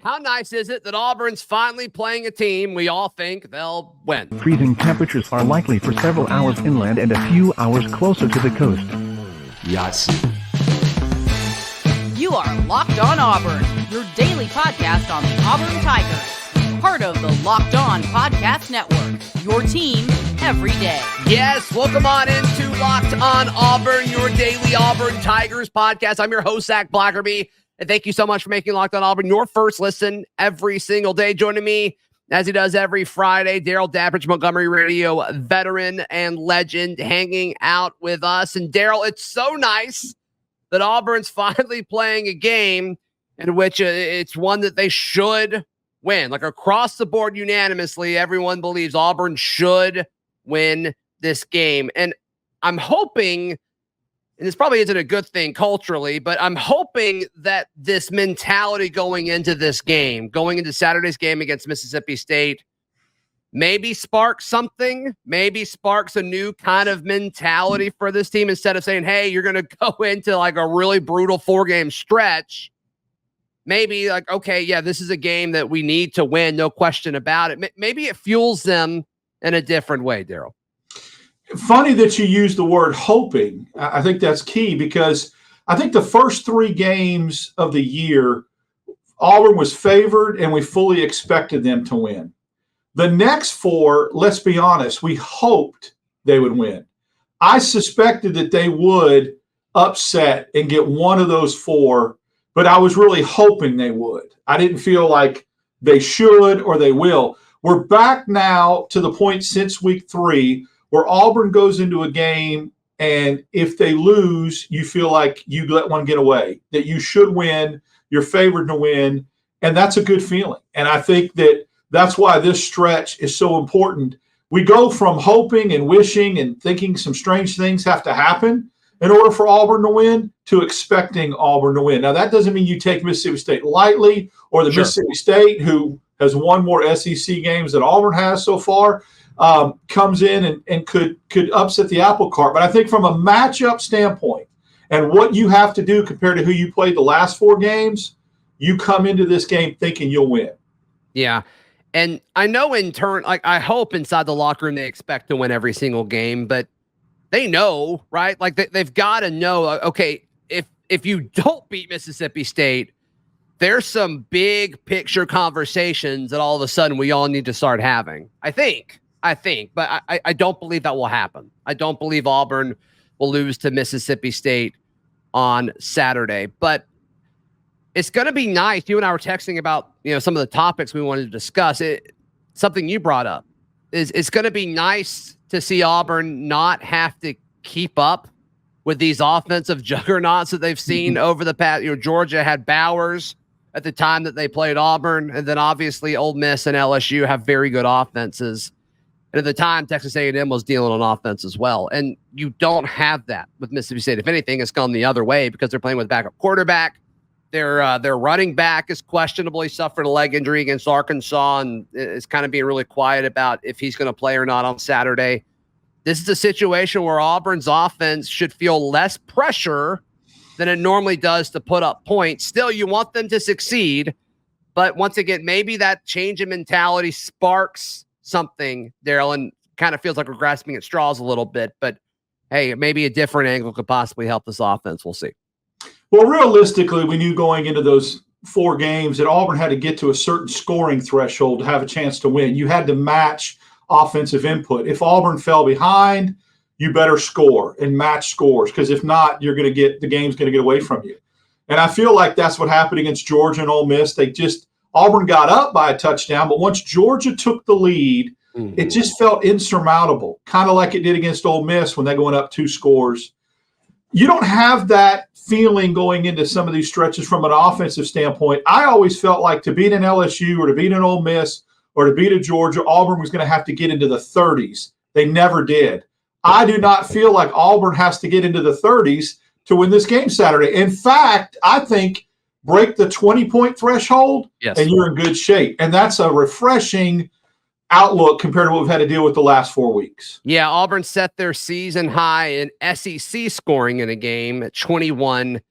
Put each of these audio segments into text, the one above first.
How nice is it that Auburn's finally playing a team we all think they'll win? Freezing temperatures are likely for several hours inland and a few hours closer to the coast. Yahtzee. You are Locked On Auburn, your daily podcast on the Auburn Tigers. Part of the Locked On Podcast Network, your team every day. Yes, welcome on into Locked On Auburn, your daily Auburn Tigers podcast. I'm your host, Zac Blackerby, and thank you so much for making Locked On Auburn your first listen every single day. Joining me, as he does every Friday, Darrell, Dapprich, Montgomery radio veteran and legend, hanging out with us. And Darrell, it's so nice that Auburn's finally playing a game in which it's one that they should win. Like across the board, unanimously, everyone believes Auburn should win this game. And I'm hoping, and this probably isn't a good thing culturally, but I'm hoping that this mentality going into this game, going into Saturday's game against Mississippi State, maybe sparks something, maybe sparks a new kind of mentality for this team. Instead of saying, hey, you're going to go into like a really brutal 4-game stretch, maybe like, okay, yeah, this is a game that we need to win, no question about it. Maybe it fuels them in a different way, Darrell. Funny that you use the word hoping. I think that's key because I think the first 3 games of the year, Auburn was favored and we fully expected them to win. The next 4, let's be honest, we hoped they would win. I suspected that they would upset and get one of those 4, but I was really hoping they would. I didn't feel like they should or they will. We're back now to the point since week 3 where Auburn goes into a game, and if they lose, you feel like you let one get away, that you should win, you're favored to win, and that's a good feeling. And I think that that's why this stretch is so important. We go from hoping and wishing and thinking some strange things have to happen in order for Auburn to win to expecting Auburn to win. Now, that doesn't mean you take Mississippi State lightly or the Mississippi State, who has won more SEC games than Auburn has so far, comes in and could upset the apple cart. But I think from a matchup standpoint and what you have to do compared to who you played the last 4 games, you come into this game thinking you'll win. Yeah. And I know in turn, like I hope inside the locker room they expect to win every single game, but they know, right? Like they've got to know, okay, if you don't beat Mississippi State, there's some big picture conversations that all of a sudden we all need to start having. I think, but I don't believe that will happen. I don't believe Auburn will lose to Mississippi State on Saturday, but it's going to be nice. You and I were texting about, some of the topics we wanted to discuss. Something you brought up is it's going to be nice to see Auburn not have to keep up with these offensive juggernauts that they've seen over the past. Georgia had Bowers at the time that they played Auburn, and then obviously Ole Miss and LSU have very good offenses. And at the time, Texas A&M was dealing on offense as well. And you don't have that with Mississippi State. If anything, it's gone the other way because they're playing with backup quarterback. Their running back is questionable. He suffered a leg injury against Arkansas and is kind of being really quiet about if he's going to play or not on Saturday. This is a situation where Auburn's offense should feel less pressure than it normally does to put up points. Still, you want them to succeed. But once again, maybe that change in mentality sparks something, Darrell, and kind of feels like we're grasping at straws a little bit. But, hey, maybe a different angle could possibly help this offense. We'll see. Well, realistically, we knew going into those 4 games that Auburn had to get to a certain scoring threshold to have a chance to win. You had to match offensive input. If Auburn fell behind, you better score and match scores, because if not, the game's going to get away from you. And I feel like that's what happened against Georgia and Ole Miss. Auburn got up by a touchdown, but once Georgia took the lead, it just felt insurmountable, kind of like it did against Ole Miss when they went up 2 scores. You don't have that feeling going into some of these stretches from an offensive standpoint. I always felt like to beat an LSU or to beat an Ole Miss or to beat a Georgia, Auburn was going to have to get into the 30s. They never did. I do not feel like Auburn has to get into the 30s to win this game Saturday. In fact, I think break the 20-point threshold, and you're in good shape. And that's a refreshing outlook compared to what we've had to deal with the last 4 weeks. Yeah, Auburn set their season high in SEC scoring in a game at 21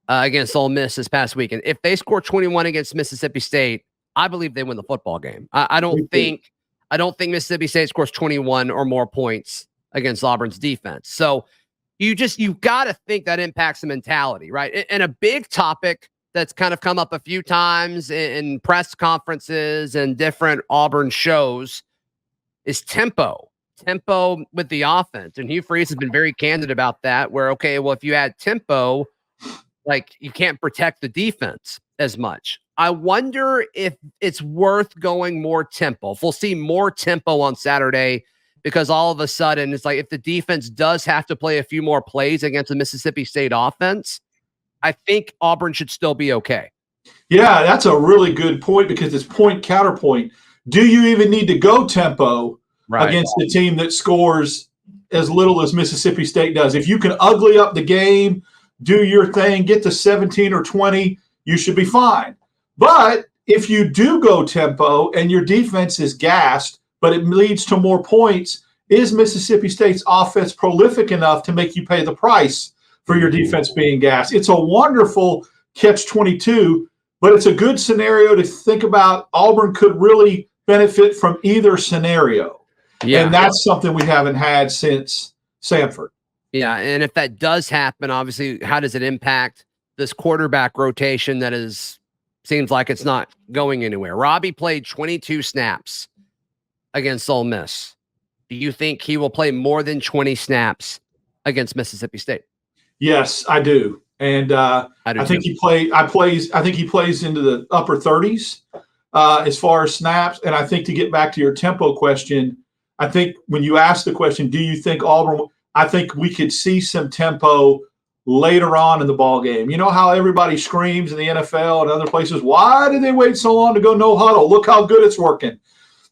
against Ole Miss this past weekend. If they score 21 against Mississippi State, I believe they win the football game. I don't think Mississippi State scores 21 or more points against Auburn's defense. So you've got to think that impacts the mentality, right? And a big topic that's kind of come up a few times in press conferences and different Auburn shows is tempo with the offense. And Hugh Freeze has been very candid about that, where, okay, well, if you add tempo, like, you can't protect the defense as much. I wonder if it's worth going more tempo. If we'll see more tempo on Saturday, because all of a sudden it's like, if the defense does have to play a few more plays against the Mississippi State offense, I think Auburn should still be okay. Yeah, that's a really good point, because it's point counterpoint. Do you even need to go tempo against the team that scores as little as Mississippi State does? If you can ugly up the game, do your thing, get to 17 or 20, you should be fine. But if you do go tempo and your defense is gassed, but it leads to more points, is Mississippi State's offense prolific enough to make you pay the price for your defense being gassed? It's a wonderful catch-22, but it's a good scenario to think about. Auburn could really benefit from either scenario. Yeah. And that's something we haven't had since Samford. Yeah, and if that does happen, obviously, how does it impact this quarterback rotation that seems like it's not going anywhere? Robby played 22 snaps against Ole Miss. Do you think he will play more than 20 snaps against Mississippi State? Yes, I do. And I think he plays into the upper 30s as far as snaps. And I think, to get back to your tempo question, I think when you ask the question, do you think Auburn, I think we could see some tempo later on in the ball game. You know how everybody screams in the NFL and other places, why did they wait so long to go no huddle? Look how good it's working.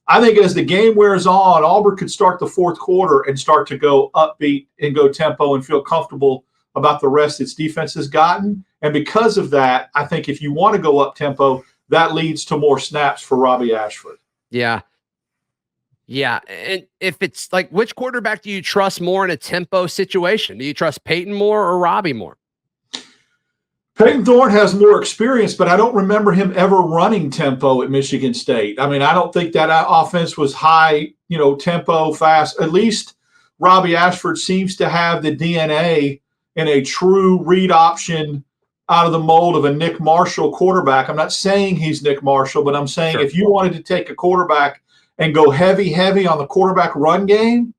I think as the game wears on, Auburn could start the fourth quarter and start to go upbeat and go tempo and feel comfortable about the rest its defense has gotten. And because of that, I think if you want to go up tempo, that leads to more snaps for Robby Ashford. Yeah. Yeah. And if it's like, which quarterback do you trust more in a tempo situation? Do you trust Payton more or Robby more? Payton Thorne has more experience, but I don't remember him ever running tempo at Michigan State. I mean, I don't think that offense was high, tempo, fast. At least Robby Ashford seems to have the DNA in a true read option out of the mold of a Nick Marshall quarterback. I'm not saying he's Nick Marshall, but I'm saying if you wanted to take a quarterback and go heavy on the quarterback run game,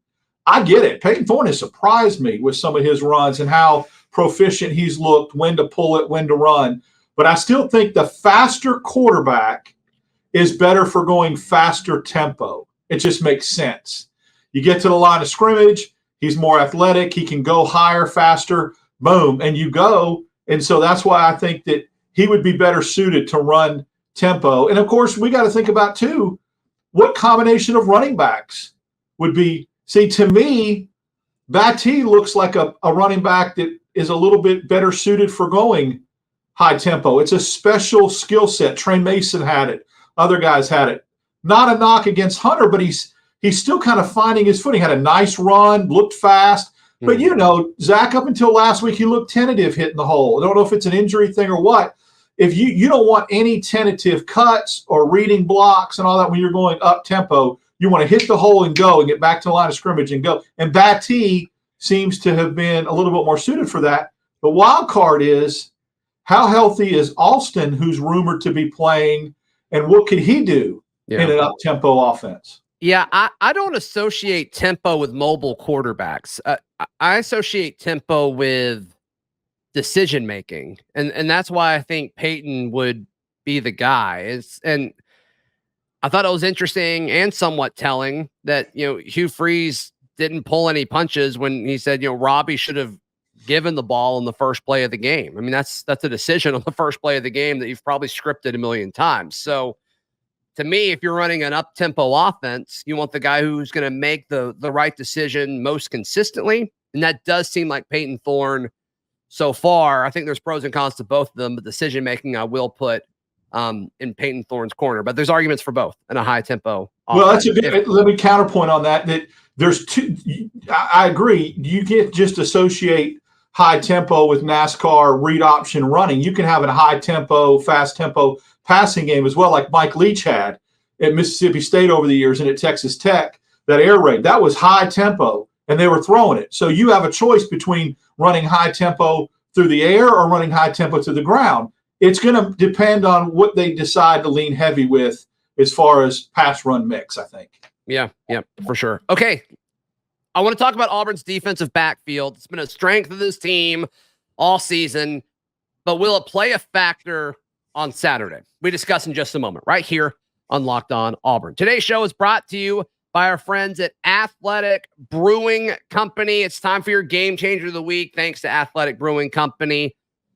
I get it. Payton Thorne has surprised me with some of his runs and how proficient he's looked, when to pull it, when to run. But I still think the faster quarterback is better for going faster tempo. It just makes sense. You get to the line of scrimmage, he's more athletic, he can go higher, faster, boom, and you go. And so that's why I think that he would be better suited to run tempo. And, of course, we got to think about, too, what combination of running backs would be. See, to me, Battie looks like a running back that is a little bit better suited for going high tempo. It's a special skill set. Trey Mason had it. Other guys had it. Not a knock against Hunter, but he's still kind of finding his footing. Had a nice run, looked fast. But, Zach, up until last week, he looked tentative hitting the hole. I don't know if it's an injury thing or what. If you don't want any tentative cuts or reading blocks and all that when you're going up tempo, you want to hit the hole and go and get back to the line of scrimmage and go. And Battie seems to have been a little bit more suited for that. The wild card is, how healthy is Alston, who's rumored to be playing, and what could he do in an up-tempo offense? Yeah, I don't associate tempo with mobile quarterbacks. I associate tempo with decision-making, and that's why I think Payton would be the guy. And I thought it was interesting and somewhat telling that, Hugh Freeze didn't pull any punches when he said, Robby should have given the ball in the first play of the game. I mean, that's a decision on the first play of the game that you've probably scripted a million times. So to me, if you're running an up-tempo offense, you want the guy who's going to make the right decision most consistently. And that does seem like Payton Thorne so far. I think there's pros and cons to both of them, but decision-making I will put in Payton Thorne's corner. But there's arguments for both in a high-tempo offense. Well, that's a good. Let me counterpoint on that there's two. I agree. You can't just associate high tempo with NASCAR read option running. You can have a high tempo, fast tempo passing game as well, like Mike Leach had at Mississippi State over the years and at Texas Tech. That air raid, that was high tempo, and they were throwing it. So you have a choice between running high tempo through the air or running high tempo to the ground. It's going to depend on what they decide to lean heavy with as far as pass run mix, I think. Yeah, for sure. Okay. I want to talk about Auburn's defensive backfield. It's been a strength of this team all season, but will it play a factor on Saturday? We discuss in just a moment right here on Locked On Auburn. Today's show is brought to you by our friends at Athletic Brewing Company. It's time for your game changer of the week, thanks to Athletic Brewing Company.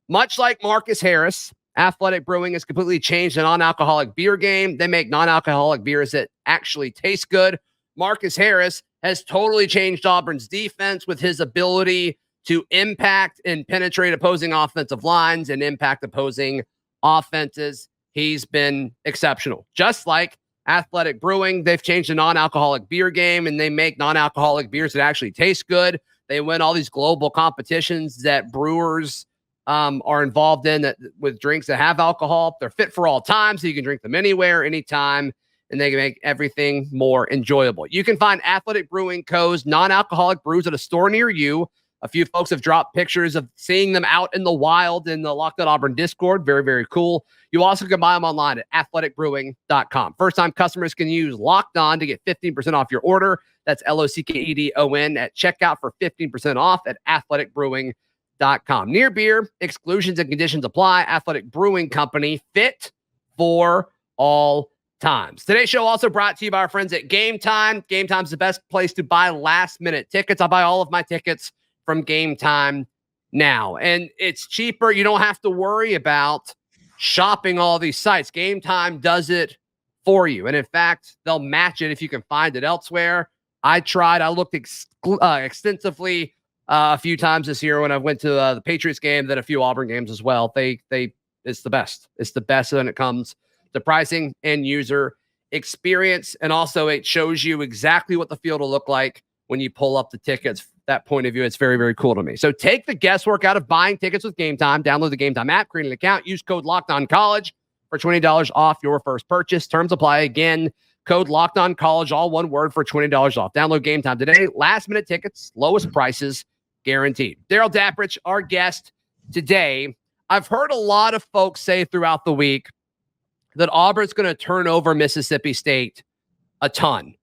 Much like Marcus Harris, Athletic Brewing has completely changed the non-alcoholic beer game. They make non-alcoholic beers that actually taste good. Marcus Harris has totally changed Auburn's defense with his ability to impact and penetrate opposing offensive lines and impact opposing offenses. He's been exceptional. Just like Athletic Brewing, they've changed the non-alcoholic beer game, and they make non-alcoholic beers that actually taste good. They win all these global competitions that brewers are involved in that with drinks that have alcohol. They're fit for all times, so you can drink them anywhere, anytime, and they can make everything more enjoyable. You can find Athletic Brewing Co.'s non-alcoholic brews at a store near you. A few folks have dropped pictures of seeing them out in the wild in the Locked On Auburn Discord. Very, very cool. You also can buy them online at athleticbrewing.com. First-time customers can use Locked On to get 15% off your order. That's LOCKEDON at checkout for 15% off at athleticbrewing.com. Near beer, exclusions and conditions apply. Athletic Brewing Company, fit for all times. Today's show also brought to you by our friends at Game Time. Game Time is the best place to buy last-minute tickets. I buy all of my tickets from Game Time now, and it's cheaper. You don't have to worry about shopping all these sites. Game Time does it for you, and in fact, they'll match it if you can find it elsewhere. I looked extensively a few times this year when I went to the Patriots game, then a few Auburn games as well. It's the best. It's the best when it comes to pricing and user experience, and also it shows you exactly what the field will look like when you pull up the tickets. That point of view, it's very, very cool to me. So take the guesswork out of buying tickets with Game Time. Download the Game Time app, create an account, use code LOCKEDONCollege for $20 off your first purchase. Terms apply. Again, code LOCKEDONCollege, all one word, for $20 off. Download Game Time today. Last minute tickets, lowest prices guaranteed. Darrell Dapprich, our guest today. I've heard a lot of folks say throughout the week that Auburn's going to turn over Mississippi State a ton.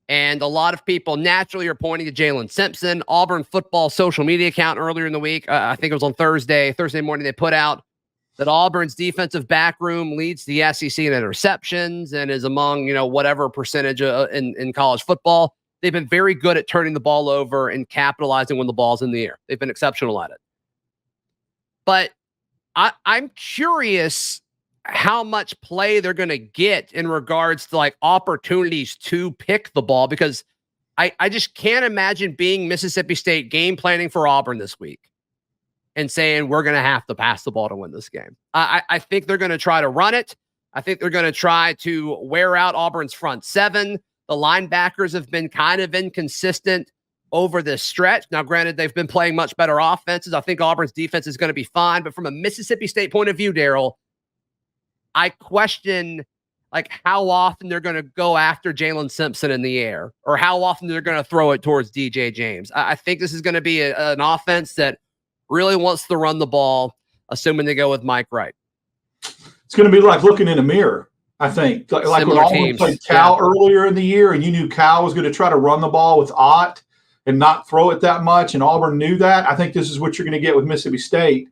And a lot of people naturally are pointing to Jalen Simpson. Auburn football social media account earlier in the week, I think it was on Thursday morning, they put out that Auburn's defensive back room leads the SEC in interceptions and is among, whatever percentage in college football. They've been very good at turning the ball over and capitalizing when the ball's in the air. They've been exceptional at it. But I'm curious how much play they're going to get in regards to opportunities to pick the ball, because I just can't imagine being Mississippi State game planning for Auburn this week and saying we're going to have to pass the ball to win this game. I think they're going to try to run it. I think they're going to try to wear out Auburn's front seven. The linebackers have been kind of inconsistent over this stretch. Now, granted, they've been playing much better offenses. I think Auburn's defense is going to be fine, but from a Mississippi State point of view, Darrell, I question how often they're going to go after Jalen Simpson in the air, or how often they're going to throw it towards DJ James. I think this is going to be an offense that really wants to run the ball, assuming they go with Mike Wright. It's going to be like looking in a mirror, I think. Like when Auburn played Cal earlier in the year, and you knew Cal was going to try to run the ball with Ott and not throw it that much, and Auburn knew that. I think this is what you're going to get with Mississippi State.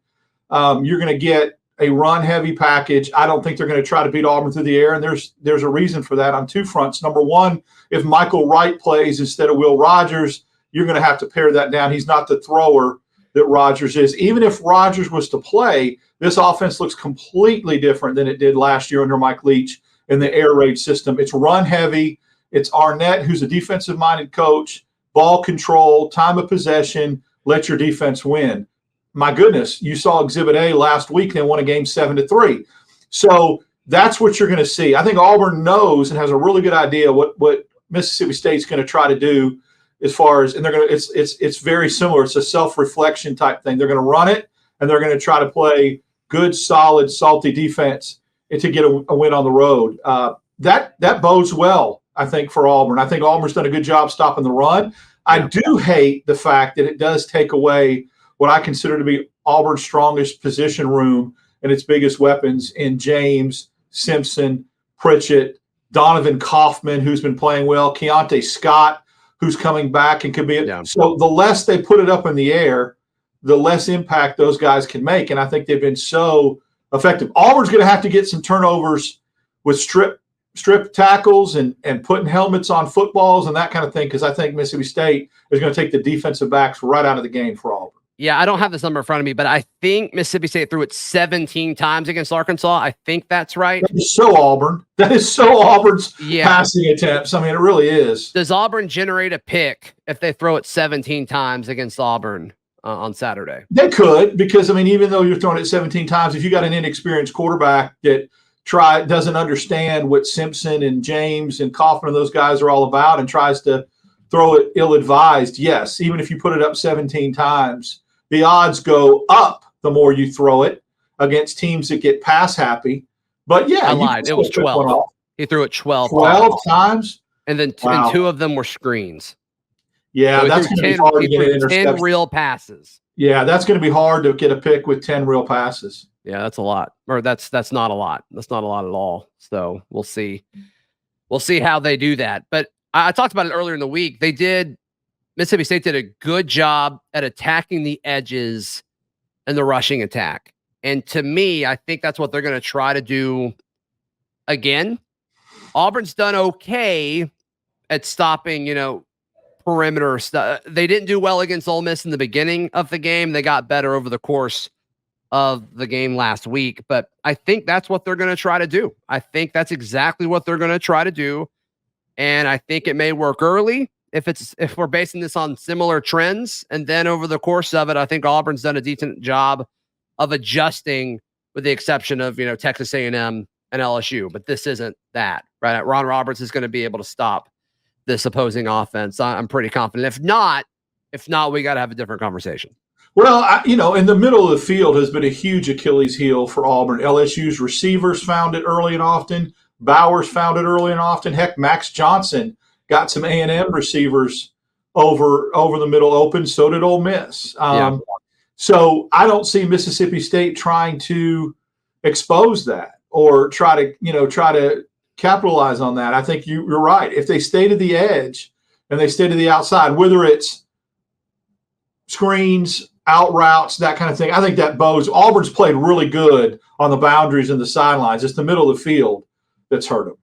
You're going to get a run-heavy package. I don't think they're going to try to beat Auburn through the air, and there's a reason for that on two fronts. Number one, if Michael Wright plays instead of Will Rogers, you're going to have to pare that down. He's not the thrower that Rogers is. Even if Rogers was to play, this offense looks completely different than it did last year under Mike Leach in the air raid system. It's run-heavy. It's Arnett, who's a defensive-minded coach, ball control, time of possession, let your defense win. My goodness, you saw Exhibit A last week. They won a game 7-3. So that's what you're going to see. I think Auburn knows and has a really good idea what Mississippi State's going to try to do as far as, and they're going to, it's very similar. It's a self-reflection type thing. They're going to run it, and they're going to try to play good, solid, salty defense and to get a win on the road. That bodes well, I think, for Auburn. I think Auburn's done a good job stopping the run. I do hate the fact that it does take away what I consider to be Auburn's strongest position room and its biggest weapons in James, Simpson, Pritchett, Donovan Kaufman, who's been playing well, Keontae Scott, who's coming back and could be. Yeah. So the less they put it up in the air, the less impact those guys can make. And I think they've been so effective. Auburn's going to have to get some turnovers with strip tackles and putting helmets on footballs and that kind of thing, because I think Mississippi State is going to take the defensive backs right out of the game for Auburn. Yeah, I don't have this number in front of me, but I think Mississippi State threw it 17 times against Arkansas. I think that's right. That is so Auburn. That is so Auburn's passing attempts. I mean, it really is. Does Auburn generate a pick if they throw it 17 times against Auburn on Saturday? They could, because, I mean, even though you're throwing it 17 times, if you got an inexperienced quarterback that doesn't understand what Simpson and James and Kaufman and those guys are all about and tries to throw it ill-advised, yes, even if you put it up 17 times, the odds go up the more you throw it against teams that get pass happy. But yeah, I lied. It was 12. He threw it 12 times. And then and 2 of them were screens. Yeah, so that's going to be hard to get an interception. 10 real passes. Yeah, that's going to be hard to get a pick with 10 real passes. Yeah, that's a lot. Or that's not a lot. That's not a lot at all. So we'll see. We'll see how they do that. But I talked about it earlier in the week. Mississippi State did a good job at attacking the edges and the rushing attack. And to me, I think that's what they're going to try to do again. Auburn's done okay at stopping, perimeter stuff. They didn't do well against Ole Miss in the beginning of the game. They got better over the course of the game last week. But I think that's what they're going to try to do. I think that's exactly what they're going to try to do. And I think it may work early if we're basing this on similar trends. And then over the course of it, I think Auburn's done a decent job of adjusting, with the exception of, Texas A&M and LSU. But this isn't that, right? Ron Roberts is going to be able to stop this opposing offense. I'm pretty confident. If not, we got to have a different conversation. Well, in the middle of the field has been a huge Achilles heel for Auburn. LSU's receivers found it early and often. Bowers found it early and often. Heck, Max Johnson got some A&M receivers over the middle open. So did Ole Miss. So I don't see Mississippi State trying to expose that or try to capitalize on that. I think you're right. If they stay to the edge and they stay to the outside, whether it's screens, out routes, that kind of thing, I think that bodes. Auburn's played really good on the boundaries and the sidelines. It's the middle of the field that's hurt them.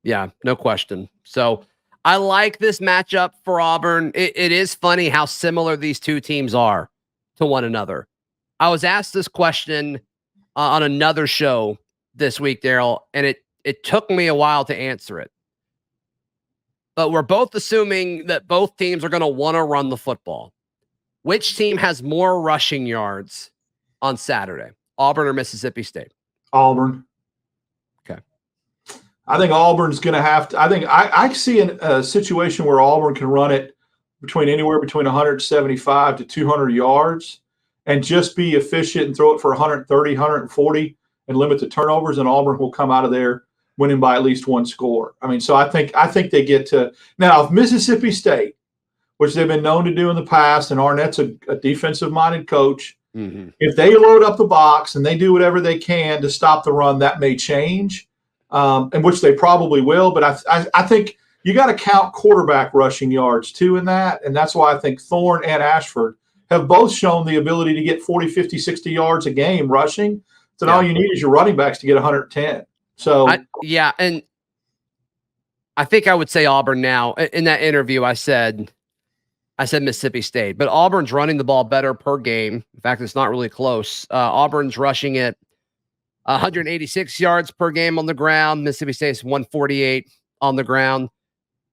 Yeah, no question. So I like this matchup for Auburn. It is funny how similar these two teams are to one another. I was asked this question on another show this week, Darrell, and it took me a while to answer it. But we're both assuming that both teams are going to want to run the football. Which team has more rushing yards on Saturday, Auburn or Mississippi State? Auburn. Okay. I think Auburn's going to have to. I think I see a situation where Auburn can run it anywhere between 175 to 200 yards and just be efficient and throw it for 130, 140 and limit the turnovers, and Auburn will come out of there winning by at least one score. I mean, so I think they get to – now, if Mississippi State, which they've been known to do in the past, and Arnett's a defensive-minded coach, if they load up the box and they do whatever they can to stop the run, that may change, and which they probably will. But I think you got to count quarterback rushing yards, too, in that, and that's why I think Thorne and Ashford have both shown the ability to get 40, 50, 60 yards a game rushing. So all you need is your running backs to get 110. So and I think I would say Auburn now. In that interview, I said Mississippi State, but Auburn's running the ball better per game. In fact, it's not really close. Auburn's rushing it 186 yards per game on the ground. Mississippi State's 148 on the ground.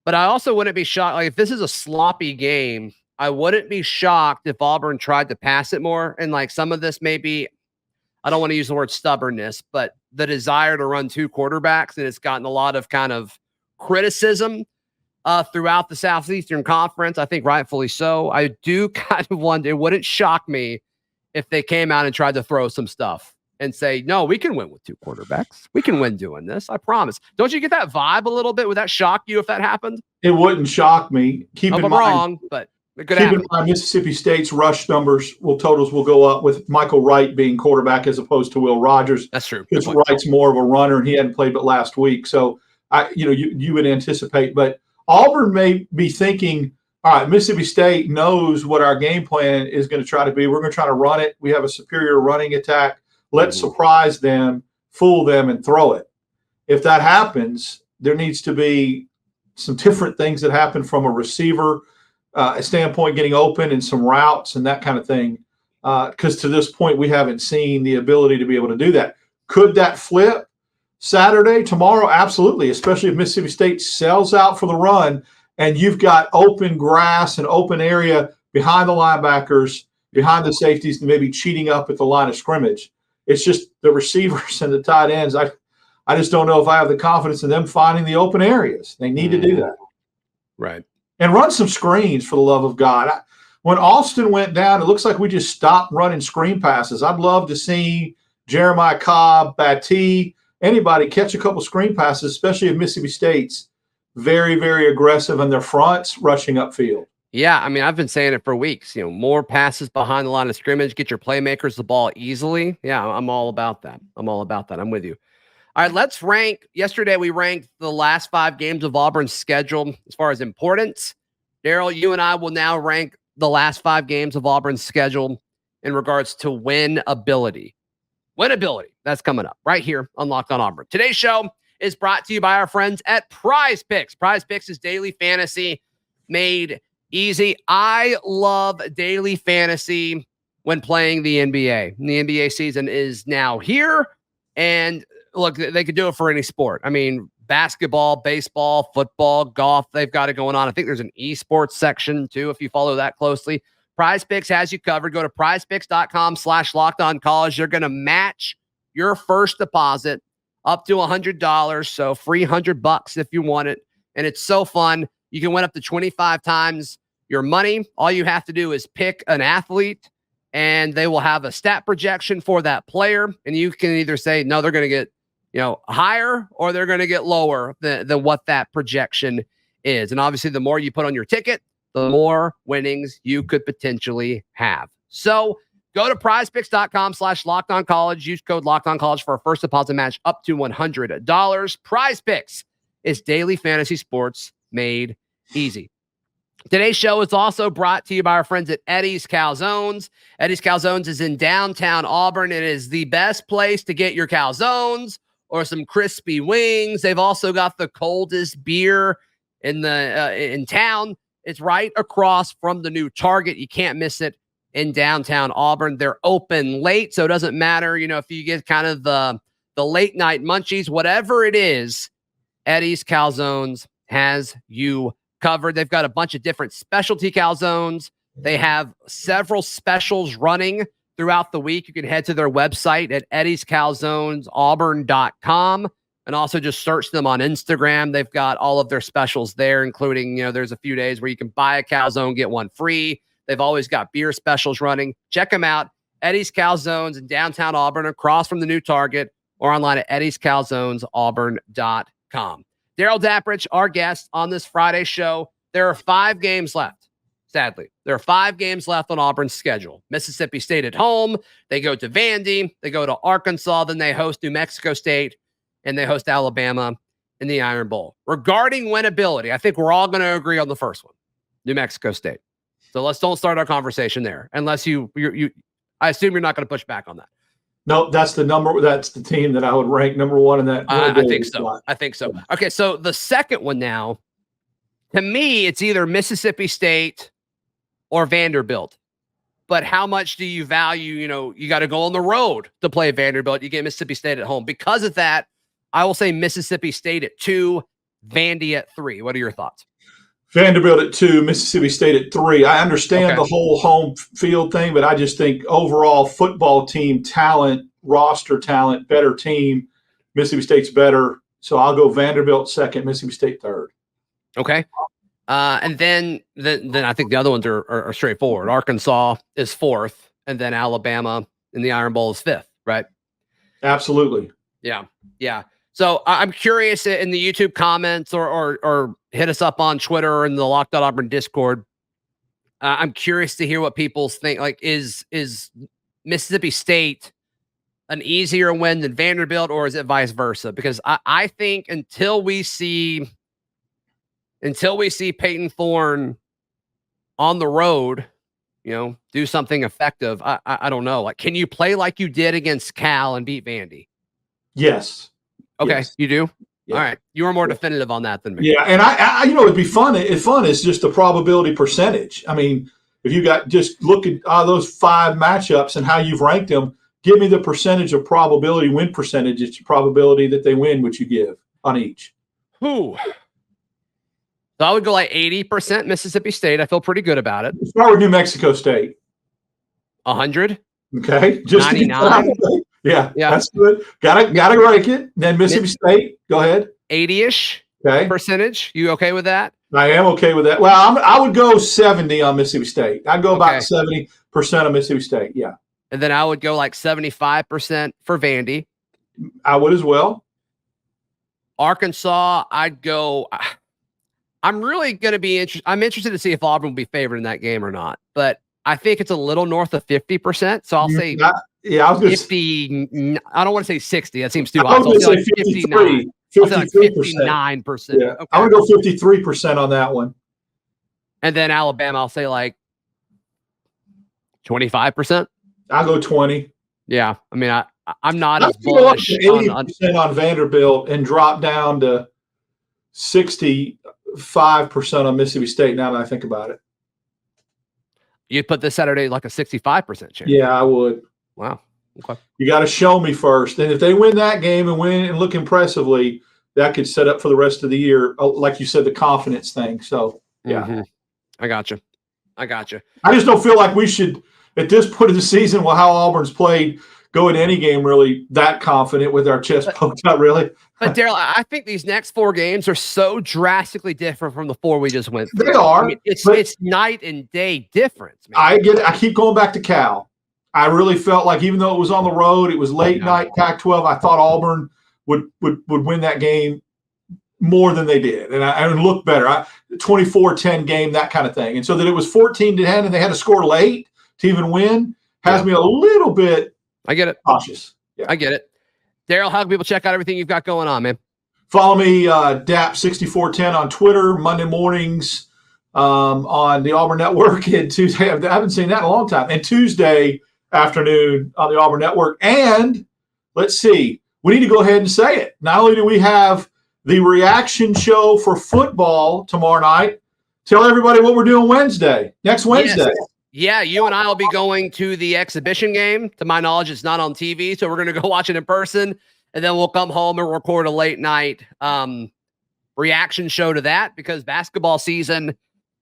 But I also wouldn't be shocked. Like, if this is a sloppy game, I wouldn't be shocked if Auburn tried to pass it more. And like some of this may be, I don't want to use the word stubbornness, but the desire to run two quarterbacks, and it's gotten a lot of kind of criticism throughout the Southeastern Conference. I think rightfully so. I do kind of wonder, it wouldn't shock me if they came out and tried to throw some stuff and say, no, we can win with 2 quarterbacks. We can win doing this. I promise. Don't you get that vibe a little bit? Would that shock you if that happened? It wouldn't shock me. Keep in mind, wrong, but it could happen. Keep in mind, Mississippi State's rush totals will go up with Michael Wright being quarterback as opposed to Will Rogers. That's true. Because Wright's more of a runner, and he hadn't played but last week. So, you would anticipate. But Auburn may be thinking, all right, Mississippi State knows what our game plan is going to try to be. We're going to try to run it. We have a superior running attack. Let's surprise them, fool them, and throw it. If that happens, there needs to be some different things that happen from a receiver standpoint, getting open and some routes and that kind of thing. Because to this point, we haven't seen the ability to be able to do that. Could that flip Saturday, tomorrow? Absolutely, especially if Mississippi State sells out for the run and you've got open grass and open area behind the linebackers, behind the safeties, and maybe cheating up at the line of scrimmage. It's just the receivers and the tight ends. I just don't know if I have the confidence in them finding the open areas. They need to do that. Right. And run some screens, for the love of God. When Alston went down, it looks like we just stopped running screen passes. I'd love to see Jeremiah Cobb, Battie, anybody catch a couple screen passes, especially if Mississippi State's very, very aggressive in their fronts rushing upfield. Yeah, I mean, I've been saying it for weeks. More passes behind the line of scrimmage, get your playmakers the ball easily. Yeah, I'm all about that. I'm with you. All right, let's rank. Yesterday, we ranked the last 5 games of Auburn's schedule as far as importance. Darrell, you and I will now rank the last 5 games of Auburn's schedule in regards to winnability. Winnability, that's coming up right here on Locked On Auburn. Today's show is brought to you by our friends at Prize Picks. Prize Picks is daily fantasy made easy. I love daily fantasy when playing the NBA. The NBA season is now here, and look, they could do it for any sport. I mean, basketball, baseball, football, golf, they've got it going on. I think there's an esports section too, if you follow that closely. Prize Picks has you covered. Go to prizepicks.com/lockedoncollege. They're going to match your first deposit up to $100. So free $100 if you want it. And it's so fun. You can win up to 25 times your money. All you have to do is pick an athlete, and they will have a stat projection for that player. And you can either say, no, they're going to get higher, or they're going to get lower than what that projection is. And obviously, the more you put on your ticket, the more winnings you could potentially have. So go to prizepicks.com/lockedoncollege. Use code LOCKEDONCollege for a first deposit match up to $100. Prize Picks is daily fantasy sports made easy. Today's show is also brought to you by our friends at Eddie's Calzones. Eddie's Calzones is in downtown Auburn. It is the best place to get your calzones or some crispy wings. They've also got the coldest beer in town. It's right across from the new Target. You can't miss it in downtown Auburn. They're open late, so it doesn't matter, if you get kind of the late night munchies, whatever it is, Eddie's Calzones has you covered. They've got a bunch of different specialty calzones. They have several specials running throughout the week. You can head to their website at eddiescalzonesauburn.com and also just search them on Instagram. They've got all of their specials there, including, there's a few days where you can buy a calzone, get one free. They've always got beer specials running. Check them out. Eddie's Calzones in downtown Auburn, across from the new Target, or online at eddiescalzonesauburn.com. Darrell Dapprich, our guest on this Friday show. There are 5 games left. Sadly, there are 5 games left on Auburn's schedule. Mississippi State at home. They go to Vandy. They go to Arkansas. Then they host New Mexico State, and they host Alabama in the Iron Bowl. Regarding winnability, I think we're all going to agree on the first one, New Mexico State. So let's don't start our conversation there, unless I assume you're not going to push back on that. No, that's the team that I would rank number 1 in that. I think so. Okay, so the second one now, to me, it's either Mississippi State or Vanderbilt. But how much do you value, you got to go on the road to play Vanderbilt. You get Mississippi State at home. Because of that, I will say Mississippi State at 2, Vandy at 3. What are your thoughts? Vanderbilt at 2, Mississippi State at 3. I understand the whole home field thing, but I just think overall football team talent, roster talent, better team, Mississippi State's better. So I'll go Vanderbilt second, Mississippi State third. Okay. And then I think the other ones are straightforward. Arkansas is 4th, and then Alabama in the Iron Bowl is 5th, right? Absolutely. Yeah. So I'm curious in the YouTube comments or hit us up on Twitter or in the Locked On Auburn Discord. I'm curious to hear what people think. Like, is Mississippi State an easier win than Vanderbilt, or is it vice versa? Because I think until we see Payton Thorne on the road, do something effective, I don't know. Like, can you play like you did against Cal and beat Vandy? Yes. Okay, yes. You do? Yeah. All right. You were more definitive on that than me. Yeah, and I it'd be fun. Fun is just the probability percentage. I mean, if you got just look at those 5 matchups and how you've ranked them, give me the percentage of probability, win percentage, it's probability that they win, which you give on each. Who? So I would go like 80% Mississippi State. I feel pretty good about it. Start with New Mexico State. 100. Okay. Just 99. Yeah, that's good. Gotta rank it. Then Mississippi State. Go ahead. 80-ish percentage. You okay with that? I am okay with that. Well, I would go 70 on Mississippi State. I'd go about 70% of Mississippi State. Yeah. And then I would go like 75% for Vandy. I would as well. Arkansas, I'd go. I'm really going to be interested. I'm interested to see if Auburn will be favored in that game or not. But I think it's a little north of 50%. So I'll say I was 50. I don't want to say 60. That seems too high. I was going to say 53. 59%. Yeah. Okay. I would go 53% on that one. And then Alabama, I'll say like 25%. I'll go 20. Yeah. I mean, I'm not as bullish on Vanderbilt and drop down to 65% on Mississippi State now that I think about it. You'd put this Saturday like a 65% chance. Yeah, I would. Wow. Okay. You got to show me first. And if they win that game and win and look impressively, that could set up for the rest of the year, like you said, the confidence thing. So, yeah. Mm-hmm. I got you. I just don't feel like we should, at this point of the season, how Auburn's played, go into any game really that confident with our chest poked out, really. But, Darrell, I think these next 4 games are so drastically different from the 4 we just went through. They are. I mean, it's night and day difference, man. I get it. I keep going back to Cal. I really felt like even though it was on the road, it was late night Pac-12, I thought Auburn would win that game more than they did. And looked better. 24-10 game, that kind of thing. And so that it was 14-10 and they had to score late to even win has me a little bit I get it. Cautious. Yeah. I get it. Darrell, how can people check out everything you've got going on, man? Follow me, DAP6410 on Twitter, Monday mornings on the Auburn Network, and Tuesday, I haven't seen that in a long time, and Tuesday afternoon on the Auburn Network. And let's see, we need to go ahead and say it. Not only do we have the reaction show for football tomorrow night, tell everybody what we're doing next Wednesday. Yes. Yeah, you and I will be going to the exhibition game. To my knowledge, it's not on TV, so we're going to go watch it in person, and then we'll come home and record a late night reaction show to that because basketball season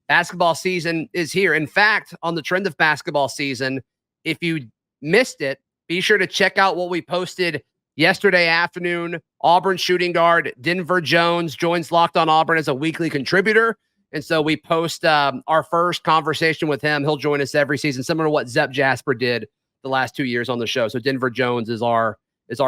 is here. In fact, on the trend of basketball season, if you missed it, be sure to check out what we posted yesterday afternoon. Auburn shooting guard Denver Jones joins Locked On Auburn as a weekly contributor. And so we post our first conversation with him. He'll join us every season, similar to what Zep Jasper did the last 2 years on the show. So Denver Jones is our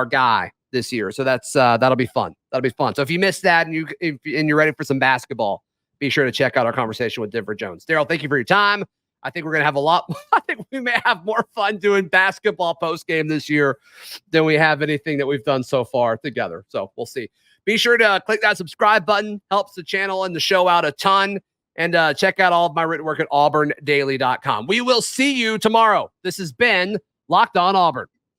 guy this year. So that'll be fun. So if you missed that and you're ready for some basketball, be sure to check out our conversation with Denver Jones. Darrell, thank you for your time. I think we're going to have I think we may have more fun doing basketball post game this year than we have anything that we've done so far together. So we'll see. Be sure to click that subscribe button. Helps the channel and the show out a ton. And check out all of my written work at auburndaily.com. We will see you tomorrow. This has been Locked On Auburn.